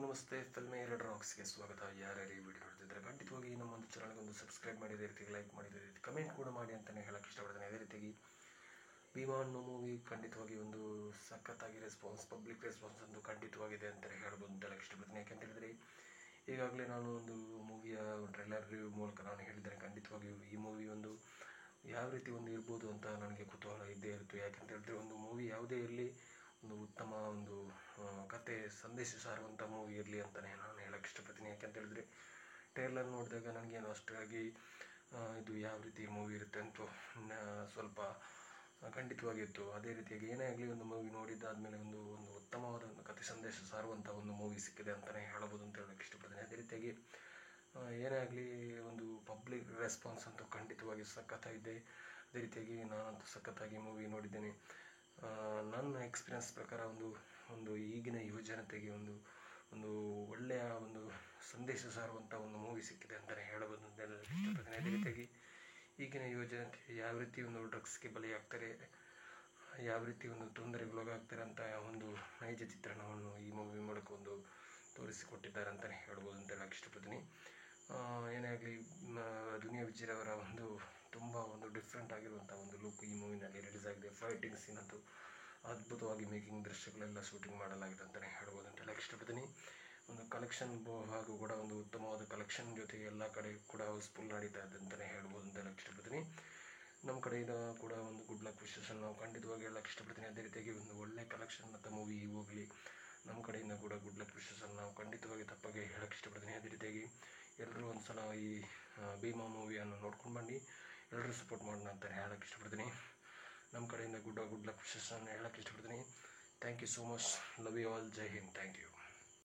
ನಮಸ್ತೆ. ಫಿಲ್ಮಿ ಎರಡು ರಾಕ್ಸ್ಗೆ ಸ್ವಾಗತ. ಯಾರ್ಯಾರು ಈ ವಿಡಿಯೋ ನೋಡ್ತಿದ್ರೆ ಖಂಡಿತವಾಗಿ ನಮ್ಮೊಂದು ಚಾನಲ್ಗೆ ಒಂದು ಸಬ್ಸ್ಕ್ರೈಬ್ ಮಾಡಿದ ರೀತಿಗೆ ಲೈಕ್ ಮಾಡಿದ ರೀತಿ ಕಮೆಂಟ್ ಕೂಡ ಮಾಡಿ ಅಂತಲೇ ಹೇಳೋಕ್ಕೆ ಇಷ್ಟಪಡ್ತೇನೆ. ಅದೇ ರೀತಿಯಾಗಿ ಭೀಮಾ ಅನ್ನೋ ಮೂವಿ ಖಂಡಿತವಾಗಿ ಒಂದು ಸಖತ್ತಾಗಿ ಪಬ್ಲಿಕ್ ರೆಸ್ಪಾನ್ಸ್ ಒಂದು ಖಂಡಿತವಾಗಿದೆ ಅಂತಲೇ ಹೇಳ್ಬೋದು ಅಂತ ಹೇಳೋಕ್ಕೆ ಇಷ್ಟಪಡ್ತೀನಿ. ಯಾಕೆಂತ ಹೇಳಿದರೆ ಈಗಾಗಲೇ ನಾನು ಒಂದು ಮೂವಿಯ ಟ್ರೈಲರ್ ರಿವ್ಯೂ ಮೂಲಕ ನಾನು ಹೇಳಿದ್ದೇನೆ. ಖಂಡಿತವಾಗಿಯೂ ಈ ಮೂವಿ ಒಂದು ಯಾವ ರೀತಿ ಒಂದು ಇರ್ಬೋದು ಅಂತ ನನಗೆ ಕುತೂಹಲ ಇದ್ದೇ ಇರುತ್ತೆ. ಯಾಕೆಂತ ಹೇಳಿದ್ರೆ ಒಂದು ಮೂವಿ ಯಾವುದೇ ಇರಲಿ, ಒಂದು ಉತ್ತಮ ಒಂದು ಕತೆ ಸಂದೇಶ ಸಾರುವಂಥ ಮೂವಿ ಇರಲಿ ಅಂತಲೇ ನಾನು ಹೇಳೋಕ್ಕೆ ಇಷ್ಟಪಡ್ತೀನಿ. ಯಾಕೆಂತ ಹೇಳಿದ್ರೆ ಟ್ರೇಲರ್ ನೋಡಿದಾಗ ನನಗೇನು ಅಷ್ಟಾಗಿ ಇದು ಯಾವ ರೀತಿ ಮೂವಿ ಇರುತ್ತೆ ಅಂತ ಸ್ವಲ್ಪ ಖಂಡಿತವಾಗಿತ್ತು. ಅದೇ ರೀತಿಯಾಗಿ ಏನೇ ಆಗಲಿ ಒಂದು ಮೂವಿ ನೋಡಿದ್ದಾದಮೇಲೆ ಒಂದು ಉತ್ತಮವಾದ ಒಂದು ಕತೆ ಸಂದೇಶ ಸಾರುವಂಥ ಒಂದು ಮೂವಿ ಸಿಕ್ಕಿದೆ ಅಂತಲೇ ಹೇಳ್ಬೋದು ಅಂತ ಹೇಳೋಕ್ಕೆ ಇಷ್ಟಪಡ್ತೀನಿ. ಅದೇ ರೀತಿಯಾಗಿ ಏನೇ ಆಗಲಿ ಒಂದು ಪಬ್ಲಿಕ್ ರೆಸ್ಪಾನ್ಸ್ ಅಂತೂ ಖಂಡಿತವಾಗಿ ಸಖತ್ತಾಗಿದೆ. ಅದೇ ರೀತಿಯಾಗಿ ನಾನಂತೂ ಸಖತ್ತಾಗಿ ಮೂವಿ ನೋಡಿದ್ದೇನೆ. ನನ್ನ ಎಕ್ಸ್ಪೀರಿಯನ್ಸ್ ಪ್ರಕಾರ ಒಂದು ಈಗಿನ ಯುವಜನತೆಗೆ ಒಂದು ಒಳ್ಳೆಯ ಒಂದು ಸಂದೇಶ ಸಾರುವಂಥ ಒಂದು ಮೂವಿ ಸಿಕ್ಕಿದೆ ಅಂತಲೇ ಹೇಳಬಹುದು ಅಂತ ಇಷ್ಟಪಡ್ತೀನಿ. ಅದೇ ರೀತಿಯಾಗಿ ಈಗಿನ ಯುವಜನತೆ ಯಾವ ರೀತಿ ಒಂದು ಡ್ರಗ್ಸ್ಗೆ ಬಲಿಯಾಗ್ತಾರೆ, ಯಾವ ರೀತಿ ಒಂದು ತೊಂದರೆಗೊಳಗಾಗ್ತಾರೆ ಅಂತ ಒಂದು ನೈಜ ಚಿತ್ರಣವನ್ನು ಈ ಮೂವಿ ಮೂಲಕ ಒಂದು ತೋರಿಸಿಕೊಟ್ಟಿದ್ದಾರೆ ಅಂತಲೇ ಹೇಳ್ಬೋದು ಅಂತ ಹೇಳೋಕ್ಕೆ ಇಷ್ಟಪಡ್ತೀನಿ. ಏನೇ ಆಗಲಿ ದುನಿಯಾ ವಿಜಯ್ ಅವರ ತುಂಬ ಡಿಫ್ರೆಂಟ್ ಆಗಿರುವಂಥ ಒಂದು ಲುಕ್ ಈ ಮೂವಿನಲ್ಲಿ ರಿಲೀಸ್ ಆಗಿದೆ. ಫೈಟಿಂಗ್ ಸೀನ್ ಅಂತೂ ಅದ್ಭುತವಾಗಿ ಮೇಕಿಂಗ್ ದೃಶ್ಯಗಳೆಲ್ಲ ಶೂಟಿಂಗ್ ಮಾಡಲಾಗಿದೆ ಅಂತಲೇ ಹೇಳ್ಬೋದು ಅಂತ ಹೇಳೋಕ್ಕೆ ಇಷ್ಟಪಡ್ತೀನಿ. ಒಂದು ಕಲೆಕ್ಷನ್ ಹಾಗೂ ಕೂಡ ಒಂದು ಉತ್ತಮವಾದ ಕಲೆಕ್ಷನ್ ಜೊತೆಗೆ ಎಲ್ಲ ಕಡೆ ಕೂಡ ಹೌಸ್ಫುಲ್ ನಡೀತಾ ಇದೆ ಅಂತಲೇ ಹೇಳ್ಬೋದು ಅಂತ ಹೇಳೋಕ್ಕೆ ಇಷ್ಟಪಡ್ತೀನಿ. ನಮ್ಮ ಕಡೆಯಿಂದ ಕೂಡ ಒಂದು ಗುಡ್ ಲಕ್ ವಿಶೇಷನ್ ನಾವು ಖಂಡಿತವಾಗಿ ಹೇಳೋಕ್ಕೆ ಇಷ್ಟಪಡ್ತೀನಿ. ಅದೇ ರೀತಿಯಾಗಿ ಒಂದು ಒಳ್ಳೆ ಕಲೆಕ್ಷನ್ ಮತ್ತು ಮೂವಿ ಹೋಗಲಿ, ನಮ್ಮ ಕಡೆಯಿಂದ ಕೂಡ ಗುಡ್ ಲಕ್ ವಿಶೇಷನ್ ನಾವು ಖಂಡಿತವಾಗಿ ತಪ್ಪಾಗಿ ಹೇಳೋಕ್ಕೆ ಇಷ್ಟಪಡ್ತೀನಿ. ಅದೇ ರೀತಿಯಾಗಿ ಎಲ್ಲರೂ ಒಂದು ಸಲ ಈ ಭೀಮಾ ಮೂವಿಯನ್ನು ನೋಡ್ಕೊಂಡು ಬನ್ನಿ, ಎಲ್ಲರೂ ಸಪೋರ್ಟ್ ಮಾಡೋಣ ಅಂತ ಹೇಳೋಕ್ಕೆ ಇಷ್ಟಪಡ್ತೀನಿ. ನಮ್ಮ ಕಡೆಯಿಂದ ಗುಡ್ ಲಕ್ ವಿಶೇಷನ್ ಹೇಳೋಕ್ಕೆ ಇಷ್ಟಪಡ್ತೀನಿ. Thank you so much. Love you all. Jai Hind. Thank you.